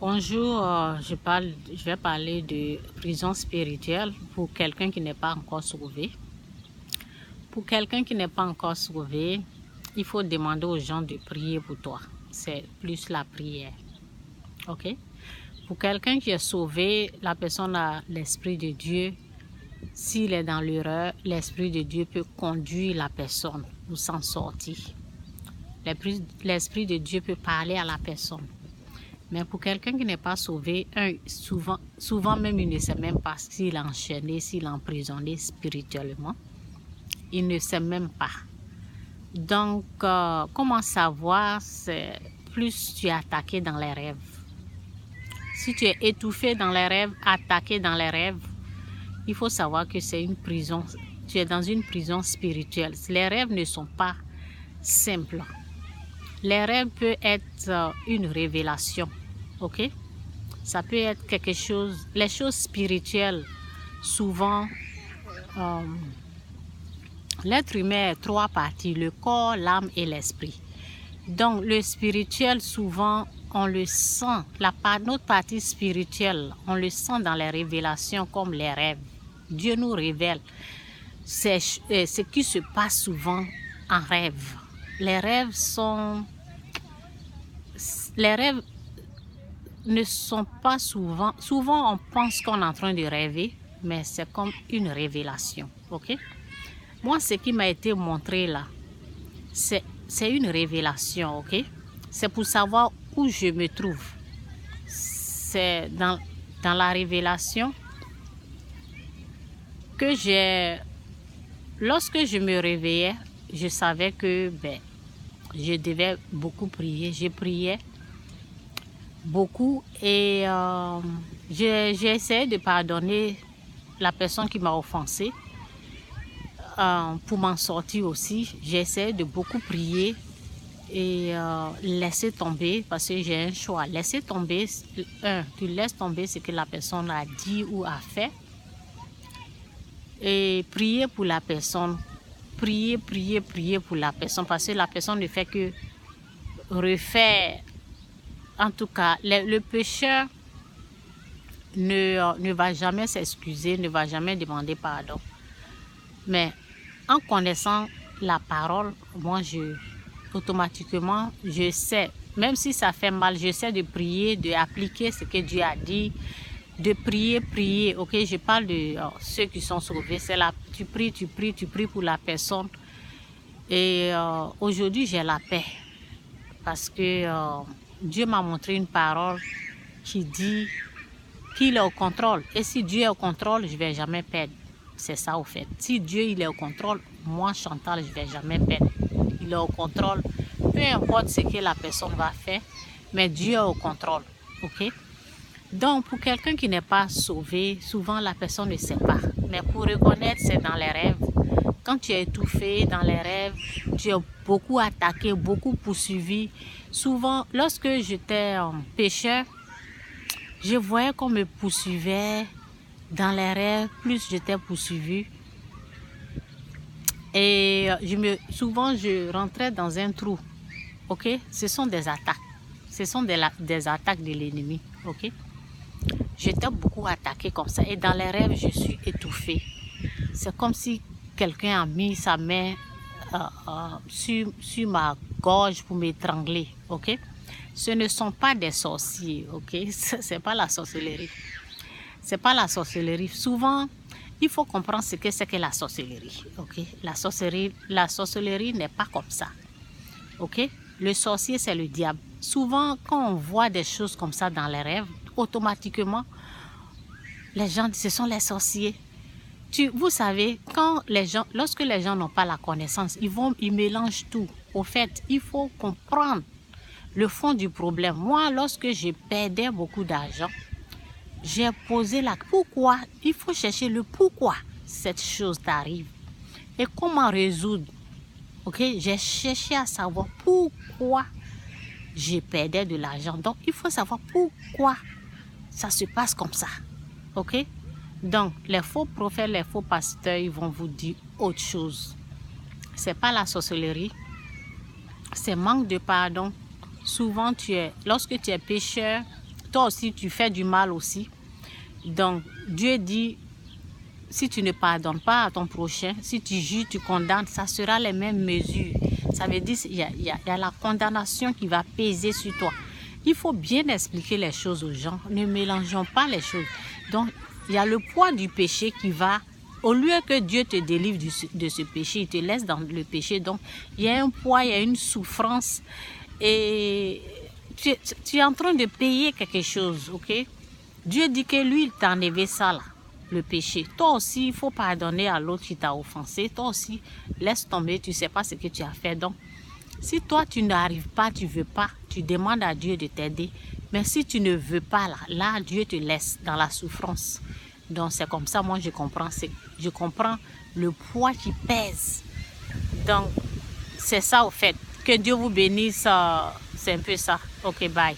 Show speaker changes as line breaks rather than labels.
Bonjour, je vais parler de prison spirituelle pour quelqu'un qui n'est pas encore sauvé. Pour quelqu'un qui n'est pas encore sauvé, il faut demander aux gens de prier pour toi. C'est plus la prière. Ok? Pour quelqu'un qui est sauvé, la personne a l'Esprit de Dieu. S'il est dans l'erreur, l'Esprit de Dieu peut conduire la personne pour s'en sortir. L'Esprit de Dieu peut parler à la personne. Mais pour quelqu'un qui n'est pas sauvé, souvent même il ne sait même pas s'il est enchaîné, s'il est emprisonné spirituellement. Il ne sait même pas. Donc, comment savoir? C'est plus tu es attaqué dans les rêves. Si tu es étouffé dans les rêves, attaqué dans les rêves, il faut savoir que c'est une prison. Tu es dans une prison spirituelle. Les rêves ne sont pas simples. Les rêves peuvent être une révélation. Ok? Ça peut être quelque chose. Les choses spirituelles, souvent, l'être humain est trois parties, le corps, l'âme et l'esprit. Donc, le spirituel, souvent, on le sent. Notre partie spirituelle, on le sent dans les révélations comme les rêves. Dieu nous révèle ce qui se passe souvent en rêve. Les rêves ne sont pas souvent... Souvent, on pense qu'on est en train de rêver, mais c'est comme une révélation. Ok? Moi, ce qui m'a été montré là, c'est une révélation. Ok? C'est pour savoir où je me trouve. C'est dans la révélation que lorsque je me réveillais, je savais que je devais beaucoup prier. Je priais beaucoup et j'ai essayé de pardonner la personne qui m'a offensé. Pour m'en sortir aussi, j'ai essayé de beaucoup prier et laisser tomber, parce que j'ai un choix. Laisser tomber, tu laisses tomber ce que la personne a dit ou a fait et prier pour la personne. Prier pour la personne, parce que la personne ne fait que refaire. En tout cas, le pécheur ne va jamais s'excuser, ne va jamais demander pardon. Mais en connaissant la parole, moi, automatiquement, je sais, même si ça fait mal, je sais de prier, d'appliquer ce que Dieu a dit, de prier. Ok, je parle de ceux qui sont sauvés. C'est là, tu pries pour la personne. Et aujourd'hui, j'ai la paix. Parce que Dieu m'a montré une parole qui dit qu'il est au contrôle. Et si Dieu est au contrôle, je ne vais jamais perdre. C'est ça au fait. Si Dieu il est au contrôle, moi Chantal, je ne vais jamais perdre. Il est au contrôle. Peu importe ce que la personne va faire, mais Dieu est au contrôle. Ok? Donc, pour quelqu'un qui n'est pas sauvé, souvent la personne ne sait pas. Mais pour reconnaître, c'est dans les rêves. Quand tu es étouffé dans les rêves, tu es beaucoup attaqué, beaucoup poursuivi. Souvent, lorsque j'étais pécheur, je voyais qu'on me poursuivait dans les rêves, plus j'étais poursuivi. Et souvent, je rentrais dans un trou. Ok? Ce sont des attaques. Ce sont des attaques de l'ennemi. Ok? J'étais beaucoup attaqué comme ça. Et dans les rêves, je suis étouffée. C'est comme si quelqu'un a mis sa main sur ma gorge pour m'étrangler. Ok? Ce ne sont pas des sorciers. Ok? C'est pas la sorcellerie. C'est pas la sorcellerie. Souvent, il faut comprendre ce que c'est que la sorcellerie. Ok? La sorcellerie n'est pas comme ça. Ok? Le sorcier, c'est le diable. Souvent, quand on voit des choses comme ça dans les rêves, automatiquement, les gens disent ce sont les sorciers. Vous savez, lorsque les gens n'ont pas la connaissance, ils mélangent tout. Au fait, il faut comprendre le fond du problème. Moi, lorsque je perdais beaucoup d'argent, j'ai posé pourquoi. Il faut chercher le pourquoi cette chose t'arrive et comment résoudre. Ok, j'ai cherché à savoir pourquoi je perdais de l'argent. Donc, il faut savoir pourquoi ça se passe comme ça. Ok? Donc, les faux prophètes, les faux pasteurs, ils vont vous dire autre chose. C'est pas la sorcellerie. C'est manque de pardon. Souvent, lorsque tu es pécheur, toi aussi, tu fais du mal aussi. Donc, Dieu dit, si tu ne pardonnes pas à ton prochain, si tu juges, tu condamnes, ça sera les mêmes mesures. Ça veut dire qu'il y a la condamnation qui va peser sur toi. Il faut bien expliquer les choses aux gens. Ne mélangeons pas les choses. Donc, il y a le poids du péché qui va, au lieu que Dieu te délivre de ce péché, il te laisse dans le péché. Donc, il y a un poids, il y a une souffrance. Et tu es en train de payer quelque chose, ok? Dieu dit que lui, il t'a enlevé ça là, le péché. Toi aussi, il faut pardonner à l'autre qui t'a offensé. Toi aussi, laisse tomber, tu ne sais pas ce que tu as fait. Donc, si toi, tu n'arrives pas, tu ne veux pas, tu demandes à Dieu de t'aider. Mais si tu ne veux pas, là, Dieu te laisse dans la souffrance. Donc, c'est comme ça, moi, je comprends. Je comprends le poids qui pèse. Donc, c'est ça, au fait. Que Dieu vous bénisse. C'est un peu ça. Ok, bye.